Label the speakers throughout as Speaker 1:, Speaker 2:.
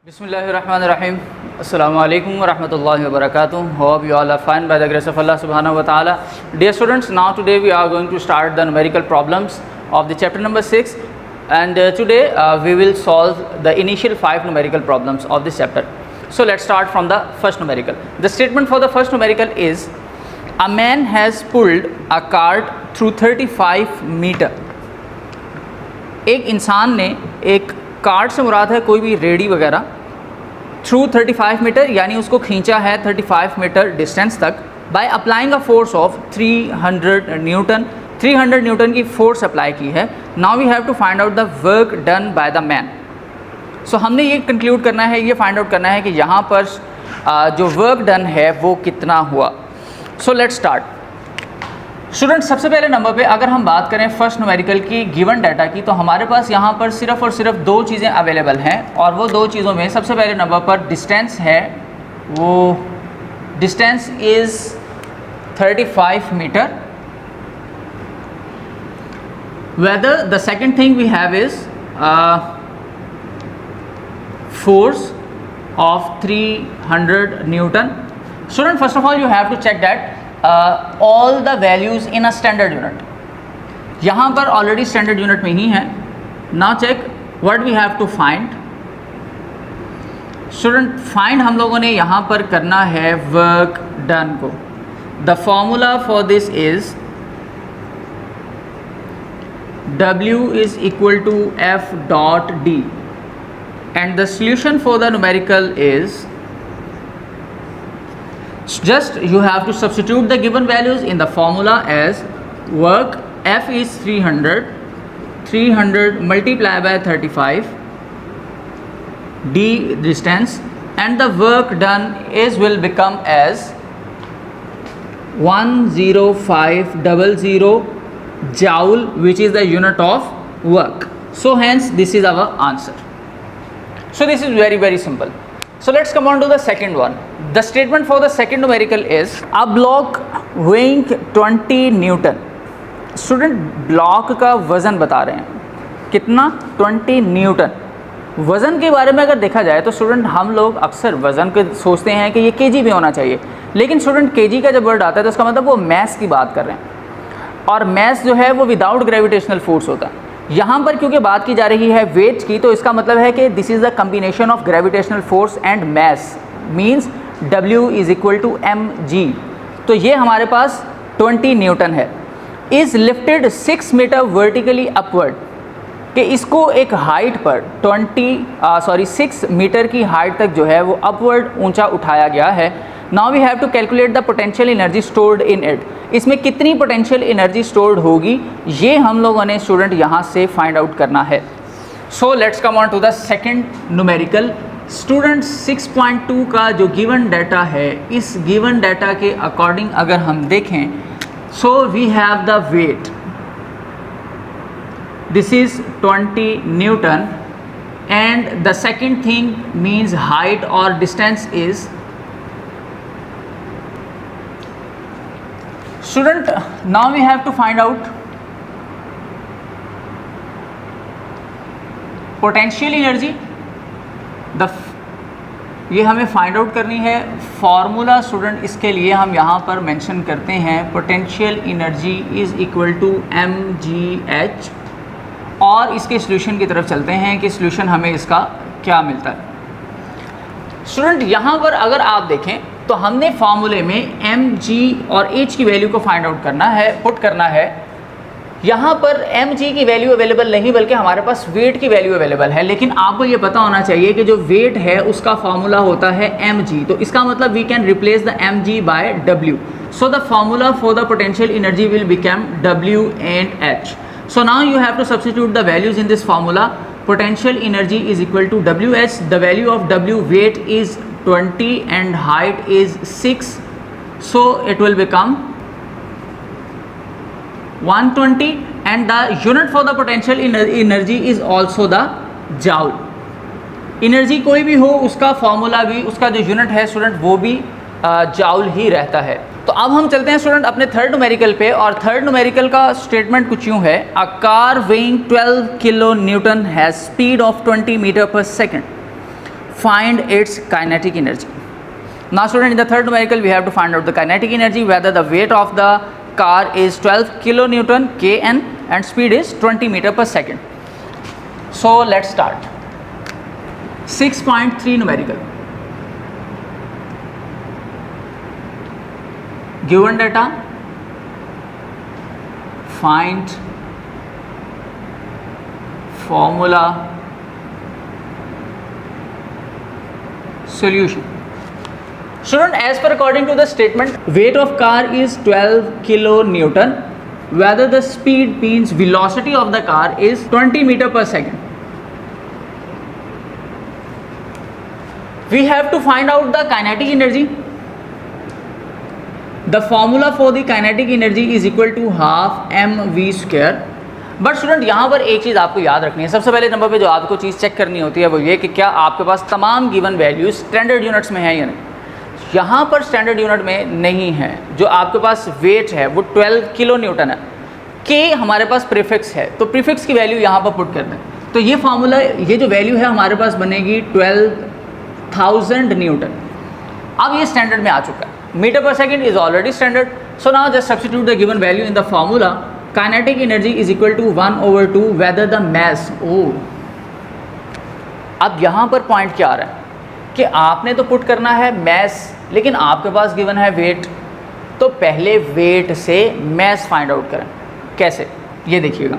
Speaker 1: Bismillahirrahmanirrahim. Assalamu alaikum wa rahmatullahi wa barakatuh. Hope you all are fine by the grace of Allah subhanahu wa ta'ala. Dear students, now today we are going to start the numerical problems of the chapter number 6, and today we will solve the initial 5 numerical problems of this chapter. So let's start from the first numerical. The statement for the first numerical is: a man has pulled a cart through 35 meter. एक इंसान ने एक cart से मुराद है कोई भी ready वगैरह through 35 metre यानी उसको खींचा है 35 मीटर डिस्टेंस तक by applying a force of 300 newton. 300 newton की फोर्स अप्लाई की है। Now we have to find out the work done by the man. So हमने ये कंक्लूड करना है, ये फाइंड आउट करना है कि यहाँ पर जो वर्क डन है वो कितना हुआ। So let's start. स्टूडेंट, सबसे पहले नंबर पे अगर हम बात करें फर्स्ट न्यूमेरिकल की गिवन डाटा की, तो हमारे पास यहाँ पर सिर्फ और सिर्फ 2 चीज़ें अवेलेबल हैं, और वो 2 चीज़ों में सबसे पहले नंबर पर डिस्टेंस है। वो distance is 35 metre. Whether the second thing we have is force of 300 newton. Student, first of all you have to check that all the values in a standard unit। यहाँ पर already standard unit में ही है। Now check what we have to find. Student, find हम लोगों ने यहाँ पर करना है वर्क डन को। The formula for this is W is equal to F dot D, and the solution for the numerical is just you have to substitute the given values in the formula as work F is 300 multiplied by 35, D distance, and the work done is will become as 10500 joule, which is the unit of work. So hence this is our answer. So this is very simple. So let's come on to the second one. The statement for the second numerical is a block weighing 20 Newton. Student, block का वज़न बता रहे हैं कितना, 20 Newton. वज़न के बारे में अगर देखा जाए तो स्टूडेंट हम लोग अक्सर वज़न के सोचते हैं कि ये केजी में होना चाहिए, लेकिन स्टूडेंट केजी का जब वर्ड आता है तो उसका मतलब वो मैस की बात कर रहे हैं, और मैस जो है वो विदाउट ग्रेविटेशनल फोर्स होता है। यहाँ पर क्योंकि बात की जा रही है वेट की, तो इसका मतलब है कि this is the combination of gravitational force and mass, means W is equal to mg। तो ये हमारे पास 20 न्यूटन है। Is lifted 6 metre vertically upward, कि इसको एक हाइट पर 6 मीटर की हाइट तक जो है वो अपवर्ड ऊंचा उठाया गया है। Now we have to calculate the potential energy stored in it. इसमें कितनी पोटेंशियल एनर्जी स्टोर्ड होगी ये हम लोगों ने स्टूडेंट यहाँ से फाइंड आउट करना है। So let's come on to the second numerical. Student, 6.2 का जो गिवन डाटा है, इस गिवन डाटा के अकॉर्डिंग अगर हम देखें, so we have the weight, this is 20 newton, and the second thing means height और distance is, student now we have to find out potential energy. ये हमें फाइंड आउट करनी है। फॉर्मूला स्टूडेंट इसके लिए हम यहाँ पर मेंशन करते हैं potential energy is equal to mgh, और इसके सॉल्यूशन की तरफ चलते हैं कि सॉल्यूशन हमें इसका क्या मिलता है। स्टूडेंट, यहाँ पर अगर आप देखें तो हमने फार्मूले में mg और h की वैल्यू को फाइंड आउट करना है, पुट करना है। यहाँ पर mg की वैल्यू अवेलेबल नहीं, बल्कि हमारे पास वेट की वैल्यू अवेलेबल है। लेकिन आपको ये पता होना चाहिए कि जो वेट है उसका फार्मूला होता है mg, तो इसका मतलब we can replace the mg by w। So the formula for the potential energy will become w and h। So now you have to substitute the values in this formula. Potential energy is equal to wh, the value of w, weight is 20 and height is 6, so it will become 120, and the unit for the potential energy is also the joule। Energy कोई भी हो उसका formula भी, उसका जो unit है student वो भी जाउल ही रहता है। तो अब हम चलते हैं स्टूडेंट अपने थर्ड न्यूमेरिकल पे, और थर्ड न्यूमेरिकल का स्टेटमेंट कुछ यूँ है, a car weighing 12 kilo newton has speed of 20 metre per second. find its kinetic energy. Now student, in the third numerical we have to find out the kinetic energy, whether the weight of the car is 12 kilonewton kn and speed is 20 meter per second. So let's start. 6.3 numerical. Given data, find formula, solution. Student, as per according to the statement, weight of car is 12 kilonewton, whether the speed means velocity of the car is 20 meter per second. We have to find out the kinetic energy. The formula for the kinetic energy is equal to half mv square. But student यहाँ पर एक चीज़ आपको याद रखनी है. सबसे पहले number पे जो आपको चीज़ चेक करनी होती है वो ये कि क्या आपके पास तमाम गिवन वैल्यू स्टैंडर्ड यूनिट्स में है या नहीं. यहाँ पर स्टैंडर्ड यूनिट में नहीं है. जो आपके पास वेट है वो 12 किलो न्यूटन है. के हमारे पास प्रीफिक्स है, तो प्रीफिक्स की वैल्यू यहाँ पर पुट कर दें. तो ये फार्मूला, ये जो वैल्यू है हमारे पास बनेगी 12,000 न्यूटन. अब ये स्टैंडर्ड में आ चुका है. Metre per second is already standard. So now just substitute the given value in the formula. Kinetic energy is equal to 1/2 whether the mass. अब यहाँ पर पॉइंट क्या आ रहा है कि आपने तो पुट करना है मैस, लेकिन आपके पास गिवन है वेट. तो पहले वेट से मैस फाइंड आउट करें. कैसे, ये देखिएगा.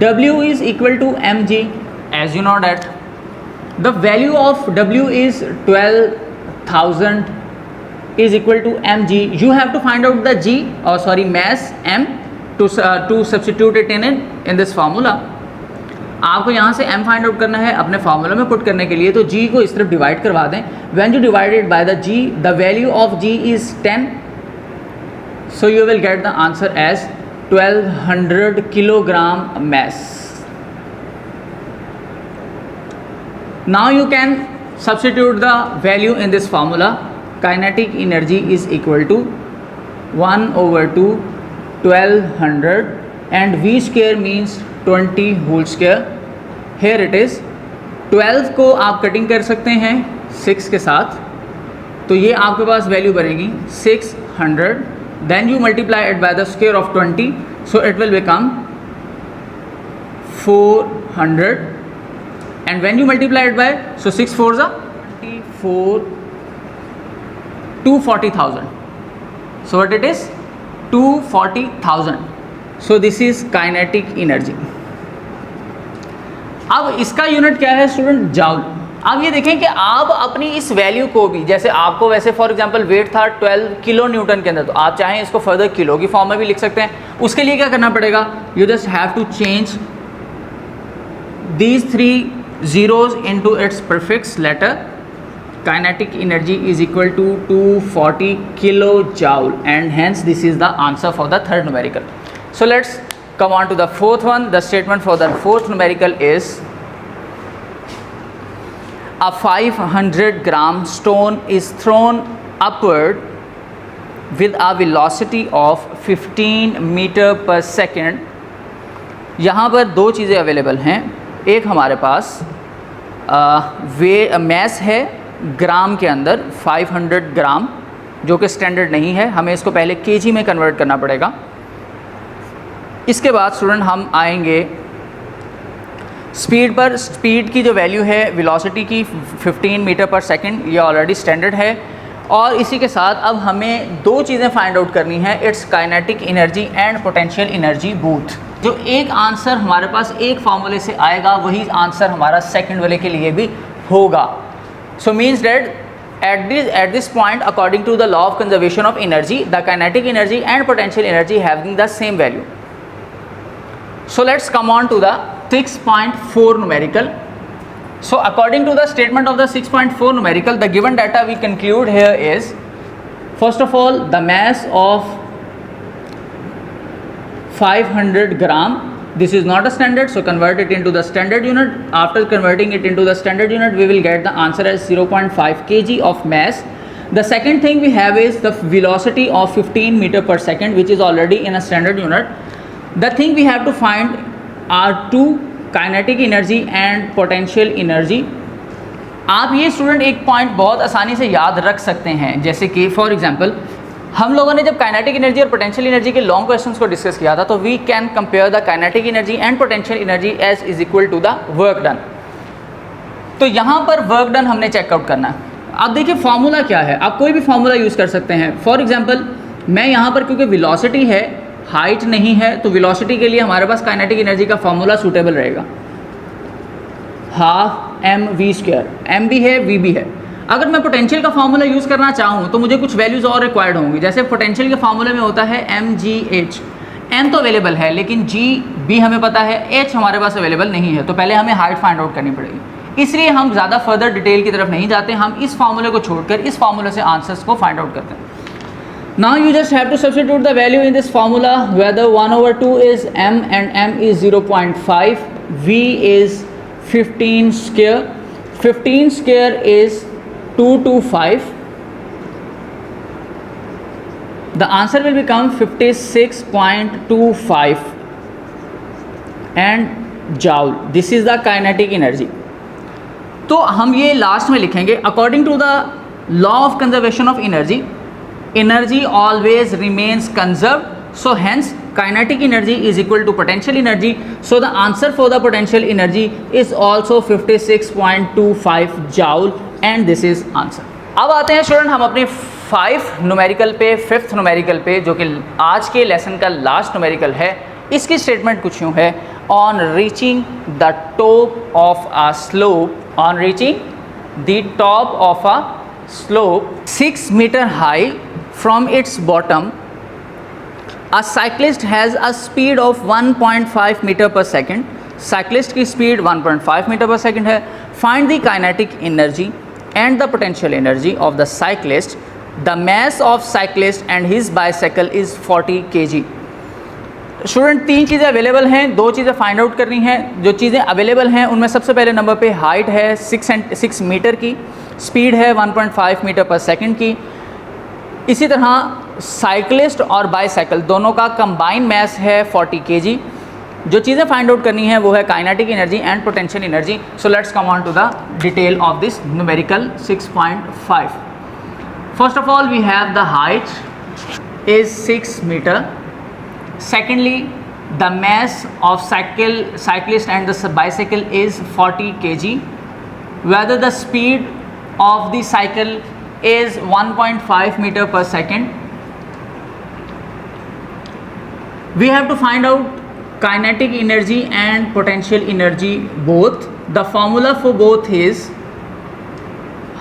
Speaker 1: W is equal to mg, as you know that the value of W is 12,000 is equal to mg. You have to find out the g, or sorry, mass m to substitute it in this formula. आपको यहाँ से m find out करना है अपने formula में put करने के लिए. तो g को इस तरफ डिवाइड करवा दें. When you divide it by the g, the value of g is 10. So you will get the answer as 1200 kilogram mass. Now you can substitute the value in this formula. Kinetic energy is equal to 1/2 1200 and v square means 20 whole square. Here it is. 12 को आप cutting कर सकते हैं 6 के साथ, तो ये आपके पास वैल्यू बनेगी 600. Then you multiply it by the square of 20, so it will become 400. And when you multiply it by, so 6 4s are 24, 240,000. So what it is? 240,000. So this is kinetic energy. अब इसका unit क्या है student? Joule. अब ये देखें कि आप अपनी इस वैल्यू को भी, जैसे आपको वैसे फॉर एग्जांपल वेट था 12 किलो न्यूटन के अंदर, तो आप चाहें इसको फर्दर किलो की फॉर्म में भी लिख सकते हैं. उसके लिए क्या करना पड़ेगा? You just have to change these 3 zeros into its prefix letter. Kinetic energy is equal to 240 kilojoule, and hence this is the answer for the third numerical. So let's come on to the fourth one. The statement for the fourth numerical is a 500-gram stone is thrown upward with a velocity of 15 meter per second. यहाँ पर दो चीज़ें available हैं. एक हमारे पास mess है ग्राम के अंदर 500 ग्राम, जो कि स्टैंडर्ड नहीं है. हमें इसको पहले केजी में कन्वर्ट करना पड़ेगा. इसके बाद स्टूडेंट हम आएंगे स्पीड पर. स्पीड की जो वैल्यू है वेलोसिटी की 15 मीटर पर सेकंड, ये ऑलरेडी स्टैंडर्ड है. और इसी के साथ अब हमें दो चीज़ें फाइंड आउट करनी है. It's kinetic energy and potential energy both. जो एक आंसर हमारे पास एक फार्मूले से आएगा वही आंसर हमारा सेकंड वाले के लिए भी होगा. So means that at this point, according to the law of conservation of energy, the kinetic energy and potential energy having the same value. So let's come on to the 6.4 numerical. So according to the statement of the 6.4 numerical, the given data we conclude here is, first of all, the mass of 500 gram. This is not a standard, so convert it into the standard unit. After converting it into the standard unit, we will get the answer as 0.5 kg of mass. The second thing we have is the velocity of 15 meter per second, which is already in a standard unit. The thing we have to find are two kinetic energy and potential energy. आप ये student एक point बहुत आसानी से याद रख सकते हैं, जैसे कि फॉर एग्जांपल हम लोगों ने जब काइनेटिक एनर्जी और पोटेंशियल एनर्जी के लॉन्ग क्वेश्चंस को डिस्कस किया था, तो we can compare the kinetic energy and potential energy as is equal to the work done. तो यहाँ पर वर्क डन हमने चेकआउट करना है। अब देखिए फॉर्मूला क्या है, आप कोई भी फॉर्मूला यूज़ कर सकते हैं। फॉर एग्जांपल मैं यहाँ पर क्योंकि वेलोसिटी है, हाइट नहीं है, तो वेलोसिटी के लिए हमारे पास काइनेटिक एनर्जी का फॉर्मूला सूटेबल रहेगा, half m v square, m भी है वी भी है। अगर मैं पोटेंशियल का फार्मूला यूज़ करना चाहूँ तो मुझे कुछ वैल्यूज़ और रिक्वायर्ड होंगी। जैसे पोटेंशियल के फार्मूले में होता है एम जी एच, एम तो अवेलेबल है लेकिन जी बी हमें पता है, एच हमारे पास अवेलेबल नहीं है, तो पहले हमें हाइट फाइंड आउट करनी पड़ेगी। इसलिए हम ज़्यादा फर्दर डिटेल की तरफ नहीं जाते, हम इस फार्मूले को छोड़कर इस फार्मूले से आंसर्स को फाइंड आउट करते हैं। Now you just have to substitute the value in this formula, whether 1/2 is m and m is 0.5, v is 15 square, 15 square is 225. The answer will become 56.25 and joule. This is the kinetic energy. तो हम ये last में लिखेंगे, according to the law of conservation of energy, energy always remains conserved, so hence kinetic energy is equal to potential energy, so the answer for the potential energy is also 56.25 joule and this is answer. अब आते हैं student हम अपने 5 numerical पे, 5th numerical पे, जो कि आज के लेसन का लास्ट न्यूमेरिकल है। इसकी स्टेटमेंट कुछ यूँ है, on reaching the top of a slope, on reaching the top of a slope 6 metre high from its bottom, a cyclist has a speed of 1.5 metre per second, cyclist की speed 1.5 metre per second है। Find the kinetic energy and the potential energy of the cyclist, the mass of cyclist and his bicycle is 40 kg। Student 3 चीज़ें available हैं, 2 चीज़ें find out करनी हैं। जो चीज़ें available हैं उनमें सबसे पहले नंबर पे हाइट है 6 मीटर की, स्पीड है 1.5 मीटर पर सेकेंड की। इसी तरह साइक्लिस्ट और बाईसाइकिल दोनों का कंबाइन मैस है 40 kg। जो चीज़ें फाइंड आउट करनी है वो है kinetic energy and potential energy. So let's come on to the detail of this numerical 6.5। First of all we have the height is 6 metre. Secondly the mass of cyclist and the bicycle is 40 kg. Whether the speed of the cycle is 1.5 meter per second. We have to find out kinetic energy and potential energy both. The formula for both is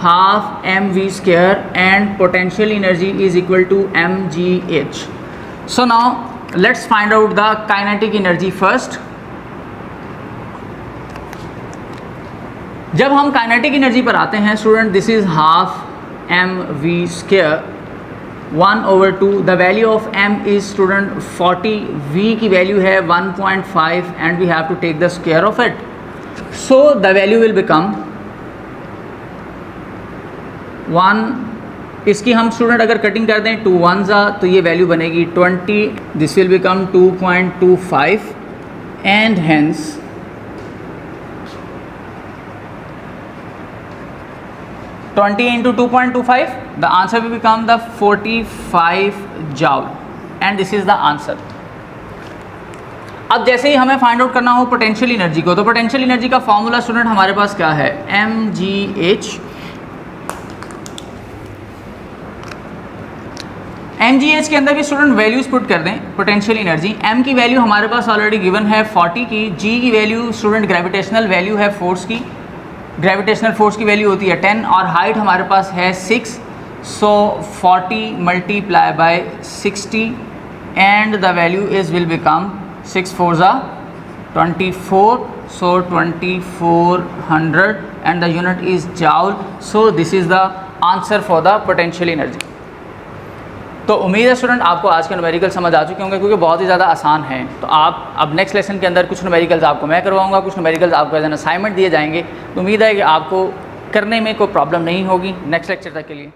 Speaker 1: half mv square and potential energy is equal to mgh. So now let's find out the kinetic energy first. जब हम kinetic energy पर आते हैं student, this is half m v square 1/2। The value of m is student 40, v की value है 1.5 and we have to take the square of it, so the value will become 1। इसकी हम student अगर cutting कर दें 2 1s तो ये value बनेगी 20, this will become 2.25 and hence 20 into 2.25, the answer will become the 45 joule and this is the answer. अब जैसे ही हमें फाइंड आउट करना हो पोटेंशियल एनर्जी को, तो पोटेंशियल एनर्जी का फॉर्मूला स्टूडेंट हमारे पास क्या है, mgh। mgh के अंदर भी स्टूडेंट वैल्यूज पुट कर दें पोटेंशियल एनर्जी। m की वैल्यू हमारे पास ऑलरेडी गिवन है 40 की, g की वैल्यू स्टूडेंट ग्रेविटेशनल वैल्यू है फोर्स की, ग्रेविटेशनल फोर्स की वैल्यू होती है 10 और हाइट हमारे पास है 6, सो 40 multiply by 60 and the value is will become 6 4s 24, so 2400 and the unit is joule, so this is the answer for the potential energy. तो उम्मीद है स्टूडेंट आपको आज के न्यूमेरिकल समझ आ चुके होंगे क्योंकि बहुत ही ज़्यादा आसान है। तो आप अब नेक्स्ट लेसन के अंदर कुछ न्यूमेरिकल्स आपको मैं करवाऊंगा, कुछ न्यूमेरिकल्स आपको एज एन असाइनमेंट दिए जाएंगे। तो उम्मीद है कि आपको करने में कोई प्रॉब्लम नहीं होगी। नेक्स्ट लेक्चर तक के लिए